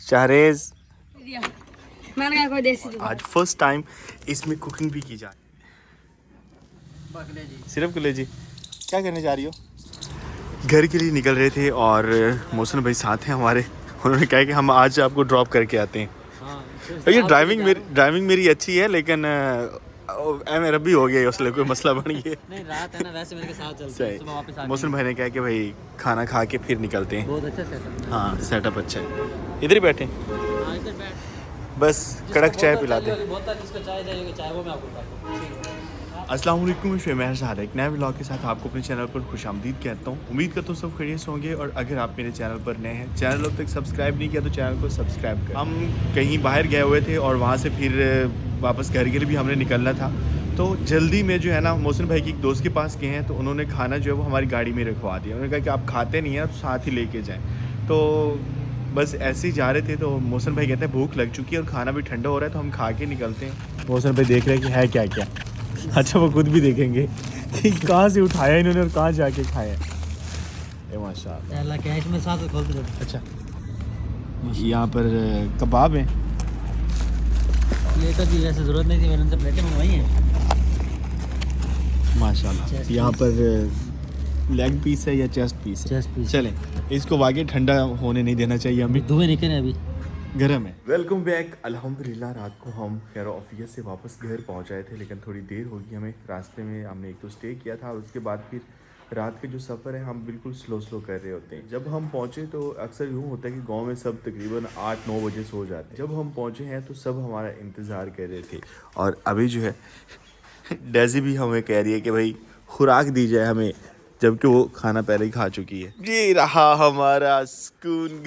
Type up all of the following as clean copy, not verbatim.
शाहरेज मैंने कहा कोई देसी आज फर्स्ट टाइम इसमें कुकिंग भी की जाए। सिर्फ कलेजी क्या करने जा रही हो? घर के लिए निकल रहे थे और मोहसिन भाई साथ हैं हमारे। उन्होंने कहा कि हम आज आपको ड्रॉप करके आते हैं। ये ड्राइविंग मेरी अच्छी है लेकिन मेरा भी हो गया इसलिए कोई मसला बन गया। नहीं रात है ना, वैसे मेरे साथ चलते हैं, सुबह वापस आते हैं। मोहसिन भाई ने कहा कि भाई खाना खा के फिर निकलते हैं। बहुत अच्छा सेटअप है। हाँ सेटअप अच्छा है। इधर ही बैठे हाँ इधर बैठ, बस कड़क चाय पिलाते हैं। बहुत जिसका चाय चाहिए चाय वो मैं आपको बताता हूँ। अस्सलाम वालेकुम, मैं शहर एक नए व्लॉग के साथ आपको अपने चैनल पर खुशामदीद कहता हूँ। उम्मीद करता हूँ सब खैरियत से होंगे और अगर आप मेरे चैनल पर नए हैं, चैनल अब तक सब्सक्राइब नहीं किया तो चैनल को सब्सक्राइब करें। हम कहीं बाहर गए हुए थे और वहाँ से फिर वापस घर के लिए भी हमने निकलना था, तो जल्दी में जो है ना मोहसिन भाई की एक दोस्त के पास गए हैं तो उन्होंने खाना जो है वो हमारी गाड़ी में रखवा दिया। उन्होंने कहा कि आप खाते नहीं हैं तो साथ ही लेके जाएँ। तो बस ऐसे ही जा रहे थे तो मोहसिन भाई कहते हैं भूख लग चुकी है और खाना भी ठंडा हो रहा है तो हम खा के निकलते हैं। मोहसिन भाई देख रहे हैं कि है क्या क्या। अच्छा वो खुद भी देखेंगे कि कहाँ से उठाया इन्होंने और कहाँ जाके खाया। माशाल्लाह अल्लाह कैश में साथ खोल दो। अच्छा यहाँ पर कबाब हैं। प्लेटों की वैसे ज़रूरत नहीं थी, मैंने उनसे प्लेटें मंगवाई हैं माशाल्लाह। यहाँ पर लेग पीस है या चेस्ट पीस है? Chest piece. चलें इसको वाकई ठंडा होने नहीं देना चाहिए, हमें धुएं निकले अभी गरम है। Welcome back. अल्हम्दुलिल्लाह रात को हम खैर ऑफिस से वापस घर पहुंच आए थे लेकिन थोड़ी देर हो गई हमें। रास्ते में हमने एक तो स्टे किया था और उसके बाद फिर रात का जो सफ़र है हम बिल्कुल स्लो कर रहे होते हैं। जब हम पहुंचे तो अक्सर यूँ होता है कि गांव में सब तकरीबन 8-9 बजे सो जाते हैं। जब हम पहुंचे हैं तो सब हमारा इंतज़ार कर रहे थे और अभी जो है डेज़ी भी हमें कह रही है कि भाई खुराक दी जाए हमें, जबकि वो खाना पहले ही खा चुकी है। ये रहा हमारा सुकून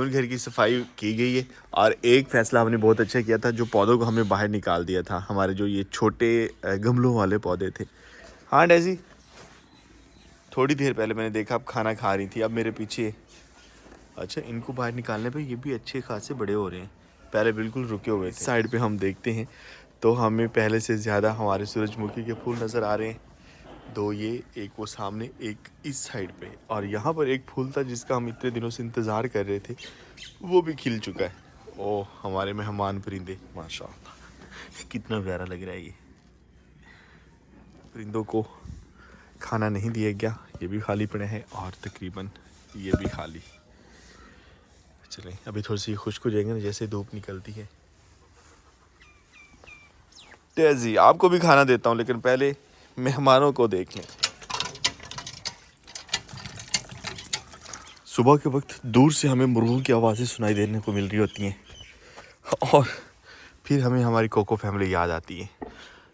घर की सफाई की गई है और एक फ़ैसला हमने बहुत अच्छा किया था, जो पौधों को हमने बाहर निकाल दिया था। हमारे जो ये छोटे गमलों वाले पौधे थे। हाँ डेज़ी थोड़ी देर पहले मैंने देखा आप खाना खा रही थी, अब मेरे पीछे। अच्छा इनको बाहर निकालने पे ये भी अच्छे खासे बड़े हो रहे हैं, पहले बिल्कुल रुके हुए थे। साइड पे हम देखते हैं तो हमें पहले से ज़्यादा हमारे सूरजमुखी के फूल नज़र आ रहे हैं। दो ये, एक वो सामने, एक इस साइड पे, और यहाँ पर एक फूल था जिसका हम इतने दिनों से इंतज़ार कर रहे थे, वो भी खिल चुका है। ओह हमारे मेहमान परिंदे माशाल्लाह कितना प्यारा लग रहा है। ये परिंदों को खाना नहीं दिया गया, ये भी खाली पड़े हैं और तकरीबन ये भी खाली। चलें अभी थोड़ी सी खुश्क हो जाएंगे ना जैसे धूप निकलती है। तेजी आपको भी खाना देता हूँ लेकिन पहले मेहमानों को देख लें। सुबह के वक्त दूर से हमें मुर्गों की आवाज़ें सुनाई देने को मिल रही होती हैं और फिर हमें हमारी कोको फैमिली याद आती है।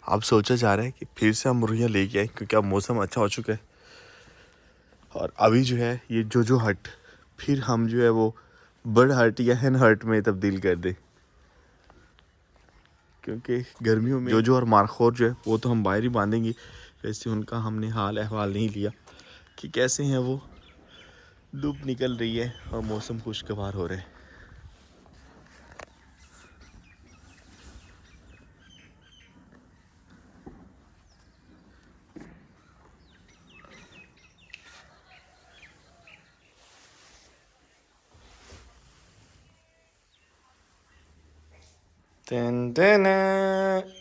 अब सोचा जा रहा है कि फिर से हम मुर्गियाँ लेके आए क्योंकि अब मौसम अच्छा हो चुका है और अभी जो है ये जो हट फिर हम जो है वो बर्ड हट या हैन हट में तब्दील कर दें, क्योंकि गर्मियों में जो और मारखोर जो है वो तो हम बाहर ही बांधेंगे। वैसे उनका हमने हाल अहवाल नहीं लिया कि कैसे हैं वो। धूप निकल रही है और मौसम खुशगवार हो रहा है।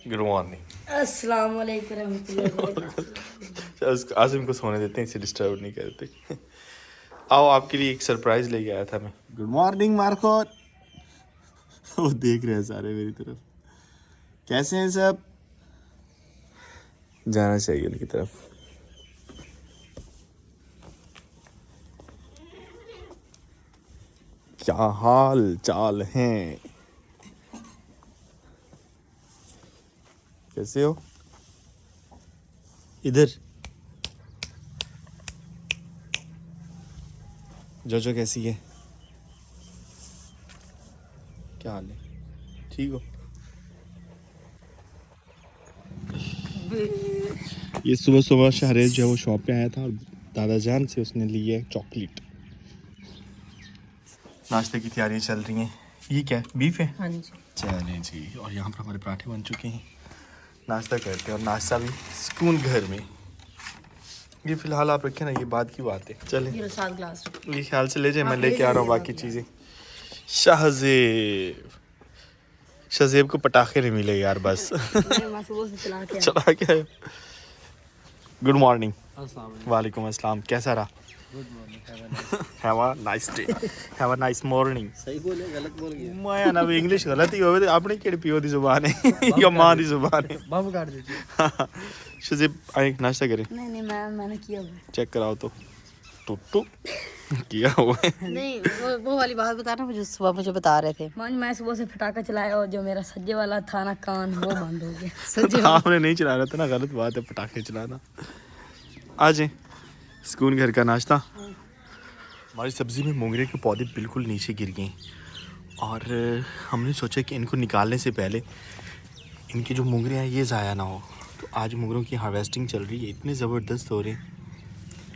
Good morning. अस्सलाम वालेकुम रहमतुल्लाहि व बरकातहू। आसिम को सोने देते हैं, इसे डिस्टर्ब नहीं करते। आओ आपके लिए एक सरप्राइज लेके आया था मैं। Good morning Marco. वो देख रहे हैं सारे मेरी तरफ। कैसे हैं सब? जाना चाहिए उनकी तरफ। क्या हाल चाल हैं? कैसे हो? इधर जो कैसी है? क्या हाल है? ठीक हो? ये सुबह शहरेज जो है वो शॉप पे आया था और दादा जान से उसने ली है चॉकलेट। नाश्ते की तैयारी चल रही है। ये क्या है? बीफ है? हाँ जी। चलें जी। और यहाँ पर हमारे पराठे बन चुके हैं। नाश्ता करते हैं और नाश्ता भी सुकून घर में। ये फ़िलहाल आप रखें ना, ये बाद की बात है। चलें ये 7 ग्लास ये ख्याल से ले जाए, मैं लेके आ रहा हूँ बाकी चीज़ें। शाहजेब को पटाखे नहीं मिले यार बस। मैं सुबह से चला के चला क्या है। Good morning. अस्सलाम वालेकुम अस्सलाम। कैसा रहा? Good morning. Have a nice day, have a nice morning. सही बोले गलत बोल गया। मैं ना इंग्लिश गलत ही होवे ते अपनी केड़ी पियो दी जुबान है या मां दी जुबान है। बम काट दीजिए। शाहजेब आए नाश्ता करें। नहीं मैंने किया हुआ है। चेक कराओ तो। टुट्टू किया हुआ है। नहीं वो वाली बात बताना मुझे सुबह मुझे बता रहे थे। मैं सुबह से पटाखा चलाया और जो मेरा सज्जे वाला था ना कान वो बंद हो गया। आपने नहीं चला रहा था ना, गलत बात है पटाखे चलाना। आ जाए सुकून घर का नाश्ता। हमारी सब्ज़ी में मोंगरे के पौधे बिल्कुल नीचे गिर गए और हमने सोचा कि इनको निकालने से पहले इनकी जो मोंगरे हैं ये ज़ाया ना हो, तो आज मोंगरों की हार्वेस्टिंग चल रही है। इतने ज़बरदस्त हो रहे हैं।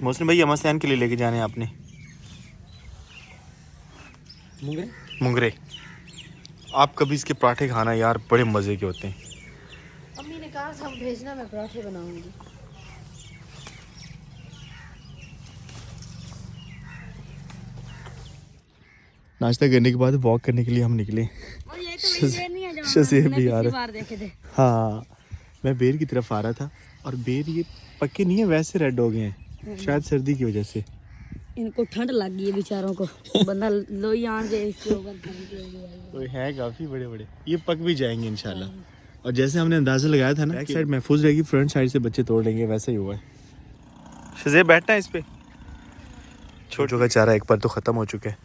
मोहसिन भाई अमस्तान के लिए लेके जाने हैं आपने मुंगरे मोंगरे। आप कभी इसके पराठे खाना यार, बड़े मज़े के होते हैं। अम्मी ने कहा था भेजना, मैं पराठे बनाऊंगी। नाश्ता करने के बाद वॉक करने के लिए हम निकले। और ये तो वही बेर नहीं है जो शाहजेब हमने भी आ पिछली रहा। बार देखे थे। हाँ, मैं बेर की तरफ आ रहा था और बेर ये पक्के नहीं है, वैसे रेड हो गए हैं, शायद सर्दी की वजह से। इनको ठंड लग गई है बेचारों को। बंदा लोई आन के इसके ऊपर तो है काफ़ी बड़े बड़े, ये पक भी जाएंगे इंशाल्लाह। और जैसे हमने अंदाज़ा लगाया था ना, बैक साइड महफूज रहेगी, फ्रंट साइड से बच्चे तोड़ लेंगे, वैसा ही हुआ है। शाहजेब बैठना है इस पे। छोटों का चारा एक पर तो ख़त्म हो चुका है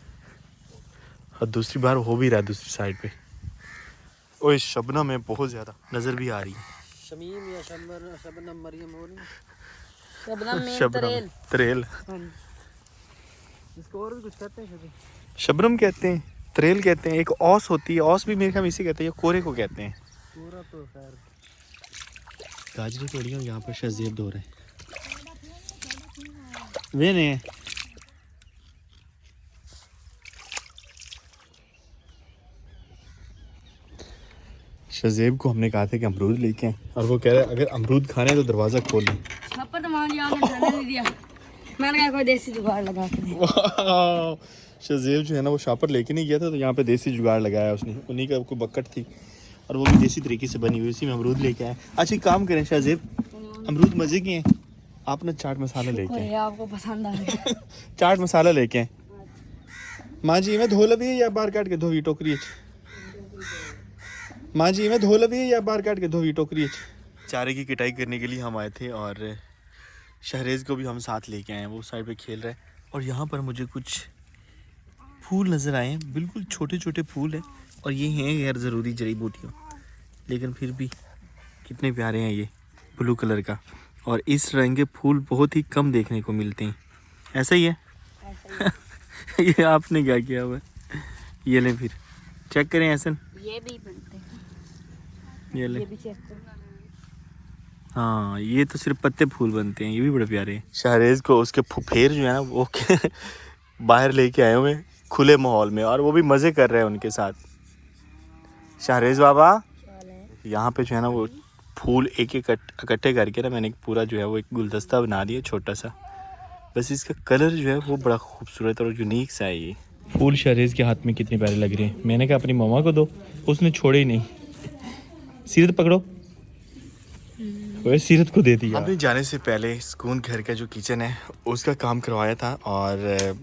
और दूसरी बार हो भी रहा है दूसरी साइड पे। ओए शबनम है बहुत ज़्यादा, नज़र भी आ रही है। शमीम या शबनम मरियम हो रही। शबनम में शबनम तरेल, इसको और भी कुछ कहते हैं शायद। शबनम कहते हैं, तरेल कहते हैं। एक औस होती है, औस भी मेरे ख्याल में इसे कहते हैं, या कोरे को कहते हैं। पूरा तो खैर गाजरें तोड़ी और यहाँ पर शाहजेब धो रहे हैं। वे नहीं शाहजेब को हमने कहा था कि अमरूद लेके आए और वो कह रहा है अगर अमरूद खाने तो दरवाज़ा खोल लें। छप्पर तो मान लिया, आपने खाने नहीं दिया। मैंने कहा कोई देसी जुगाड़ लगा के दे। शाहजेब जो है ना वो शापर लेके नहीं गया था, तो यहाँ पे देसी जुगाड़ लगाया उसने। उन्हीं का कोई बकेट थी और वो भी देसी तरीके से बनी हुई, उसी में अमरूद लेके आए। अच्छा एक काम करें शाहजेब, अमरूद मज़े के हैं, आप ना चाट मसाला लेके आए। आपको पसंद आ गया। चाट मसाला लेके आए। माँ जी मैं धो लवी या बाहर काट के धोवी टोकरी। माँ जी मैं धो लवी या बाहर काट के धोवी टोकरी। चारे की कटाई करने के लिए हम आए थे और शहरेज़ को भी हम साथ लेके आए हैं, वो साइड पे खेल रहे हैं। और यहाँ पर मुझे कुछ फूल नज़र आए हैं, बिल्कुल छोटे छोटे फूल हैं और ये हैं गैर ज़रूरी जड़ी बूटियाँ, लेकिन फिर भी कितने प्यारे हैं ये, ब्लू कलर का। और इस रंग के फूल बहुत ही कम देखने को मिलते हैं। ऐसा ही है। ये आपने क्या किया हुआ है? ये लें फिर चेक करें एहसन, ये भी बनते हैं, ये लें। ये भी चेक करो। हाँ ये तो सिर्फ पत्ते फूल बनते हैं, ये भी बड़े प्यारे हैं। शाहरेज़ को उसके फुफेर जो है ना वो बाहर लेके आए हुए खुले माहौल में और वो भी मज़े कर रहे हैं उनके साथ। शाहरेज़ बाबा यहाँ पे जो है ना वो फूल एक एक इकट्ठे करके ना मैंने पूरा जो है वो एक गुलदस्ता बना दिया छोटा सा। बस इसका कलर जो है वो बड़ा खूबसूरत और यूनिक सा है। ये फूल शाहरेज़ के हाथ में कितने प्यारे लग रहे हैं। मैंने कहा अपनी मम्मा को दो, उसने छोड़े ही नहीं। सीरत पकड़ो, सीरत को दे दिया। हमने जाने से पहले सुकून घर का जो किचन है उसका काम करवाया था और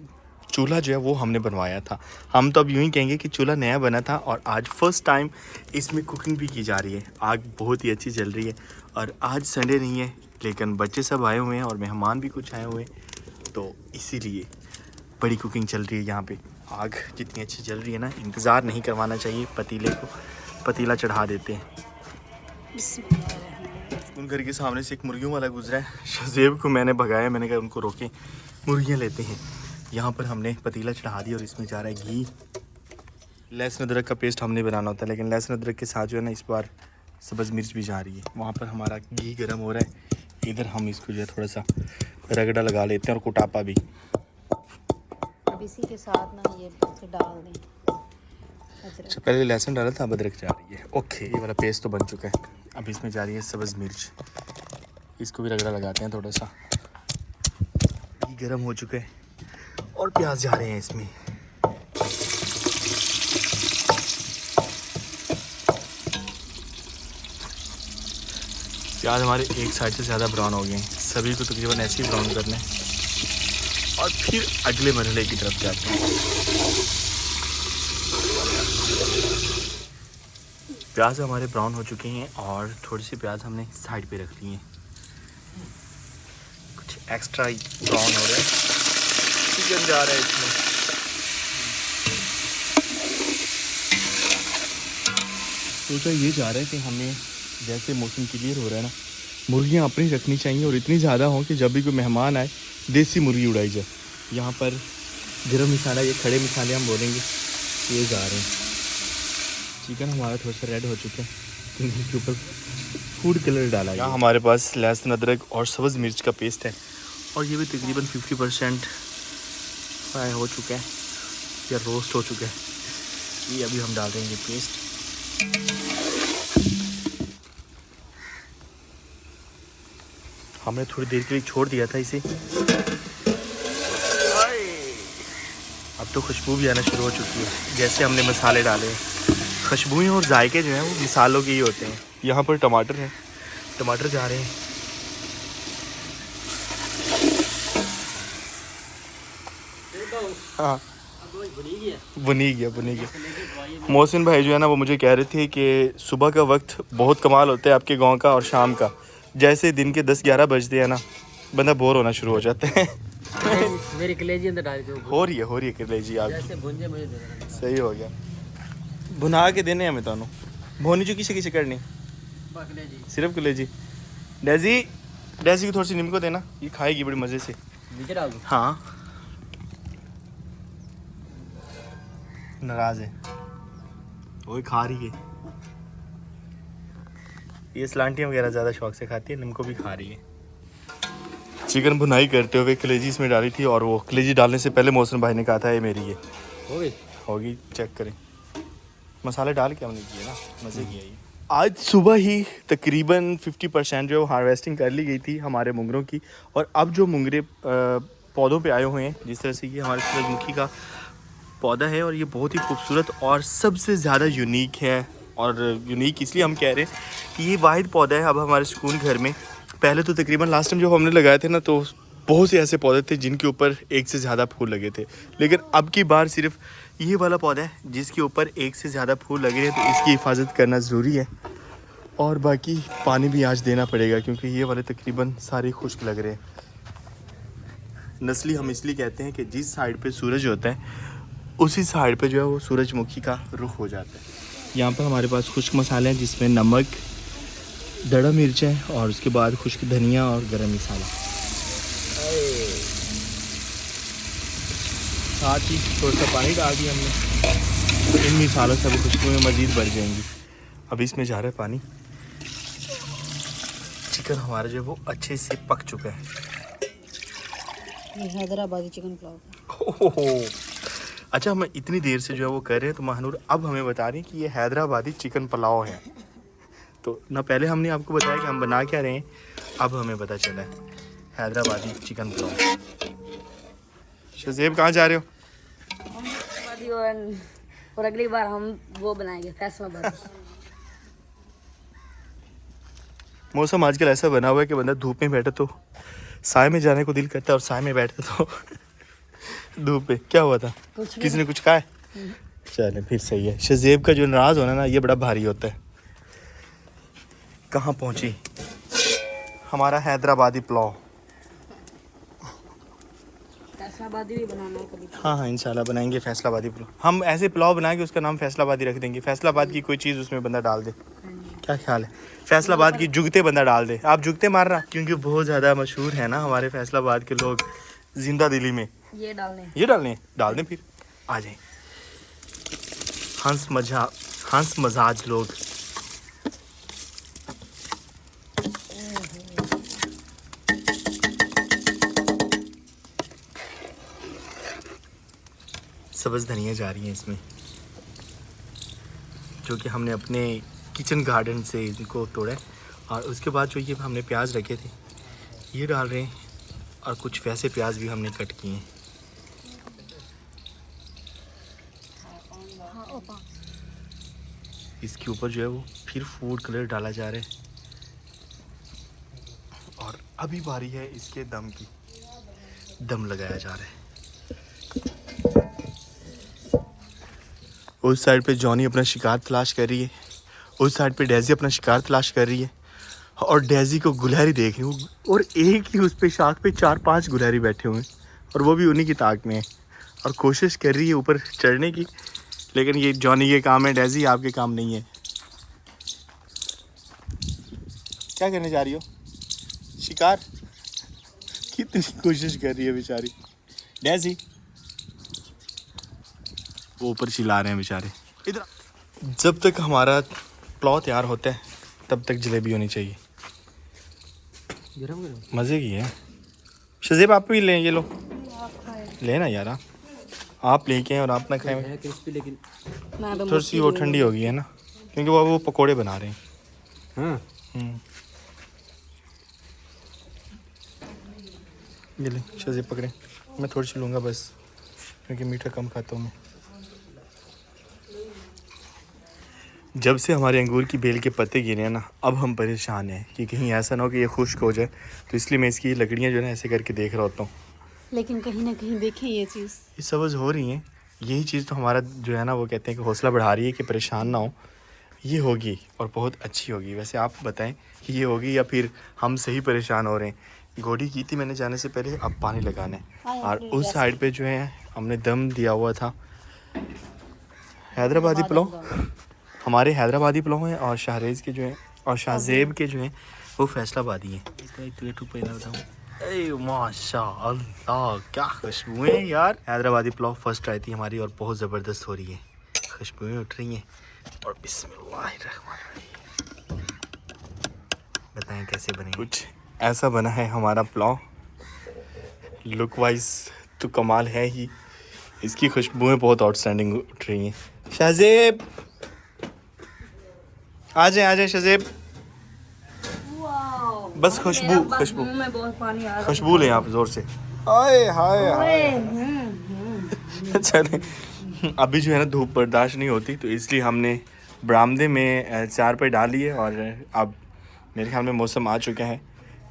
चूल्हा जो है वो हमने बनवाया था। हम तो अब यूँ ही कहेंगे कि चूल्हा नया बना था और आज फर्स्ट टाइम इसमें कुकिंग भी की जा रही है। आग बहुत ही अच्छी जल रही है और आज संडे नहीं है, लेकिन बच्चे सब आए हुए हैं और मेहमान भी कुछ आए हुए हैं, तो इसीलिए बड़ी कुकिंग चल रही है यहाँ पे। आग जितनी अच्छी जल रही है ना, इंतज़ार नहीं करवाना चाहिए पतीले को, पतीला चढ़ा देते हैं। उन घर के सामने से एक मुर्गियों वाला गुजरा है, शाहजेब को मैंने भगाया, मैंने कहा उनको रोकें, मुर्गियाँ लेते हैं। यहाँ पर हमने पतीला चढ़ा दिया और इसमें जा रहा है घी। लहसुन अदरक का पेस्ट हमने बनाना होता है, लेकिन लहसुन अदरक के साथ जो है ना इस बार सब्ज़ मिर्च भी जा रही है। वहाँ पर हमारा घी गर्म हो रहा है, इधर हम इसको जो है थोड़ा सा रगड़ा लगा लेते हैं और कुटापा भी। अब इसी के साथ ना ये डाल दें अदरक। अच्छा पहले लहसुन डाला था, अब अदरक जा रही है। ओके ये वाला पेस्ट तो बन चुका है, अब इसमें जा रही है सब्ज़ मिर्च, इसको भी रगड़ा लगाते हैं थोड़ा सा। घी गर्म हो चुका है और प्याज जा रहे हैं इसमें। प्याज हमारे एक साइड से ज़्यादा ब्राउन हो गए हैं, सभी को तकरीबन ऐसे ही ब्राउन करना है और फिर अगले मरहले की तरफ जाते हैं। प्याज हमारे ब्राउन हो चुके हैं और थोड़ी सी प्याज हमने साइड पे रख ली है, कुछ एक्स्ट्रा ब्राउन हो रहा है। चिकन जा रहा है इसमें। सोचा ये जा रहा है कि हमें जैसे मौसम क्लियर हो रहा है ना, मुर्गियाँ अपनी रखनी चाहिए और इतनी ज़्यादा हों कि जब भी कोई मेहमान आए देसी मुर्गी उड़ाई जाए। यहाँ पर गरम मसाला, ये खड़े मसाले हम बोलेंगे, ये जा रहे हैं। चिकन हमारा थोड़ा सा रेड हो चुका है क्योंकि इसके ऊपर फूड कलर डाला है। यहाँ हमारे पास लहसुन, अदरक और सब्ज़ मिर्च का पेस्ट है और ये भी तकरीबन 50% फ्राई हो चुका है या रोस्ट हो चुका है। ये अभी हम डाल देंगे पेस्ट। हमने थोड़ी देर के लिए छोड़ दिया था इसे। अब तो खुशबू भी आना शुरू हो चुकी है जैसे हमने मसाले डाले हैं। खुशबुएं और जायके जो हैं वो मसालों के ही होते हैं। यहाँ पर टमाटर हैं, टमाटर जा रहे हैं। हाँ बनी गया। मोहसिन भाई जो है ना वो मुझे कह रहे थे कि सुबह का वक्त बहुत कमाल होता है आपके गांव का और शाम का। जैसे दिन के 10-11 बजते हैं ना, बंदा बोर होना शुरू हो जाता है। मेरी कलेजी अंदर डाल दो। हो रही है कलेजी आप जैसे भुंजे मुझे दे देना। सही हो गया। भुना के देने हमें तानू भोनी जो किसे करनी कलेजी सिर्फ कलेजी। डेजी की थोड़ी सी निम्को देना, ये खाएगी बड़ी मज़े से। नीचे डाल दो। हाँ नाराज है वो खा रही है। ये सलांटियाँ वगैरह ज़्यादा शौक से खाती है, निम्को भी खा रही है। चिकन भुनाई करते हुए कलेजी इसमें डाली थी और वो कलेजी डालने से पहले मोहसिन भाई ने कहा था ये मेरी है। होगी चेक करें। मसाले डाल के हमने किए ना, मज़े किया। ये आज सुबह ही तकरीबन 50% जो है वो हार्वेस्टिंग कर ली गई थी हमारे मुंगरों की। और अब जो मुंगरे पौधों पे आए हुए हैं, जिस तरह से ये हमारे सूरजमुखी का पौधा है और ये बहुत ही खूबसूरत और सबसे ज़्यादा यूनिक है। और यूनिक इसलिए हम कह रहे हैं कि ये वाहिद पौधा है अब हमारे सुकून घर में। पहले तो तकरीबन लास्ट टाइम जब हमने लगाए थे ना तो बहुत से ऐसे पौधे थे जिनके ऊपर एक से ज़्यादा फूल लगे थे, लेकिन अब की बार सिर्फ ये वाला पौधा है जिसके ऊपर एक से ज़्यादा फूल लगे हैं। तो इसकी हिफाजत करना ज़रूरी है और बाकी पानी भी आज देना पड़ेगा क्योंकि ये वाले तकरीबन सारे खुश्क लग रहे हैं। नस्ली हम इसलिए कहते हैं कि जिस साइड पे सूरज होता है उसी साइड पे जो है वो सूरजमुखी का रुख हो जाता है। यहाँ पर हमारे पास खुश्क मसाले हैं जिसमें नमक, दड़ा मिर्च है और उसके बाद खुश्क धनिया और गरम मसाला। साथ ही थोड़ा सा पानी डाल दिया हमने तो इन मसालों से अभी खुशबू में मज़ीद बढ़ जाएंगी। अभी इसमें जा रहा है पानी। चिकन हमारा जो है वो अच्छे से पक चुका है। ये हैदराबादी चिकन पुलाव। अच्छा, हम इतनी देर से जो है वो कर रहे हैं तो महानूर अब हमें बता रही हैं कि ये हैदराबादी चिकन पुलाव है। तो ना पहले हमने आपको बताया कि हम बना क्या रहे हैं, अब हमें पता चला है हैदराबादी चिकन पुलाव। शज़ेब कहाँ जा रहे हो? और अगली बार हम वो बनाएंगे फैसलाबादी। मौसम आजकल ऐसा बना हुआ है कि बंदा धूप में बैठे तो साए में जाने को दिल करता है और साए में बैठे तो धूप पे। क्या हुआ था? किसी ने कुछ कहा है? चले फिर सही है। शज़ेब का जो नाराज़ होना ना ये बड़ा भारी होता है। कहाँ पहुँची हमारा हैदराबादी पुलाव? फैसलाबादी भी बनाना है कभी। हाँ इंशाल्लाह बनाएंगे फैसलाबादी पुलाव। हम ऐसे पुलाव बनाएंगे उसका नाम फैसलाबादी रख देंगे। फैसलाबाद की कोई चीज़ उसमें बंदा डाल दे, क्या ख्याल है? फैसलाबाद की जुगते बंदा डाल दे। आप जुगते मार रहा क्योंकि बहुत ज़्यादा मशहूर है ना हमारे फैसलाबाद के लोग जिंदा दिली में। ये डालने डाल दें फिर आ जाए। हंस मजाज लोग। सब्ज़ धनिया जा रही है इसमें जो कि हमने अपने किचन गार्डन से इनको तोड़ा है। और उसके बाद जो ये हमने प्याज रखे थे ये डाल रहे हैं और कुछ वैसे प्याज भी हमने कट किए हैं। इसके ऊपर जो है वो फिर फूड कलर डाला जा रहा है। अभी बारी है इसके दम की। दम लगाया जा रहा है। उस साइड पे जॉनी अपना शिकार तलाश कर रही है, उस साइड पे डेजी अपना शिकार तलाश कर रही है और डेजी को गुलहरी देख रही हूँ और एक ही उस पे शाख पे 4-5 गुलहरी बैठे हुए हैं और वो भी उन्हीं की ताक में है और कोशिश कर रही है ऊपर चढ़ने की, लेकिन ये जॉनी के काम है, डेजी आपके काम नहीं है। क्या करने जा रही हो? शिकार? कितनी कोशिश कर रही है बेचारी डेजी। वो ऊपर चिल्ला रहे हैं बेचारे। इधर जब तक हमारा पुलाव तैयार होता है तब तक जलेबी होनी चाहिए। गरम गरम मज़े की है। शज़ेब आप भी लें, ये लो लेना यार, आप लेके आए और आप ना खाएं। है क्रिस्पी लेकिन मैं तो थोड़ी सी वो ठंडी हो गई है ना, क्योंकि वो पकोड़े बना रहे हैं। हाँ ये ले शज़ेब पकड़े, मैं थोड़ी सी लूँगा बस, क्योंकि मीठा कम खाता हूँ मैं। जब से हमारे अंगूर की बेल के पत्ते गिरे हैं ना, अब हम परेशान हैं कि कहीं ऐसा ना हो कि ये खुश्क हो जाए, तो इसलिए मैं इसकी लकड़ियाँ जो है ना ऐसे करके देख रहा होता हूँ। लेकिन कहीं ना कहीं देखें ये चीज़, ये सब्ज़ हो रही हैं, यही चीज़ तो हमारा जो है ना वो कहते हैं कि हौसला बढ़ा रही है कि परेशान ना हो। ये होगी और बहुत अच्छी होगी। वैसे आप बताएं कि ये होगी या फिर हम सही परेशान हो रहे हैं। घोड़ी की थी मैंने जाने से पहले, अब पानी लगाना है। और उस साइड पे जो है हमने दम दिया हुआ था हैदराबादी पुलाव। हमारे हैदराबादी पुलाव हैं और शाहरेज़ के जो हैं और शाहजेब के जो हैं वो फैसलाबादी हैं। माशाअल्लाह क्या खुशबुएं यार। हैदराबादी पुलाव फर्स्ट आई थी हमारी और बहुत ज़बरदस्त हो रही है, खुशबुएं उठ रही हैं। और बिस्मिल्लाहिर्रहमानिर्रहीम, बताएं कैसे बने। कुछ ऐसा बना है हमारा पुलाव। लुक वाइज तो कमाल है ही, इसकी खुशबुएं बहुत आउटस्टैंडिंग उठ रही हैं। शाहजेब आ जाए शज़ेब, बस खुशबू में बहुत पानी आ रहा खुशबू लें आप जोर से। हाय हाय हाय। चले अभी जो है ना धूप बर्दाश्त नहीं होती, तो इसलिए हमने बरामदे में चार पे डाल लिए और अब मेरे ख्याल में मौसम आ चुका है।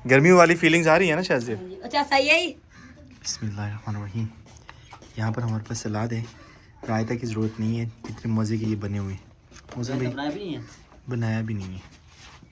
गर्मियों वाली फीलिंग्स आ रही है ना शाहजेब। अच्छा सही है। बिस्मिल्लाहिर्रहमानिर्रहीम। यहाँ पर हमारे पास सलाद है, रायता की ज़रूरत नहीं है, इतने मज़े के ये बने हुए हैं। मौसम भी बनाया भी नहीं है।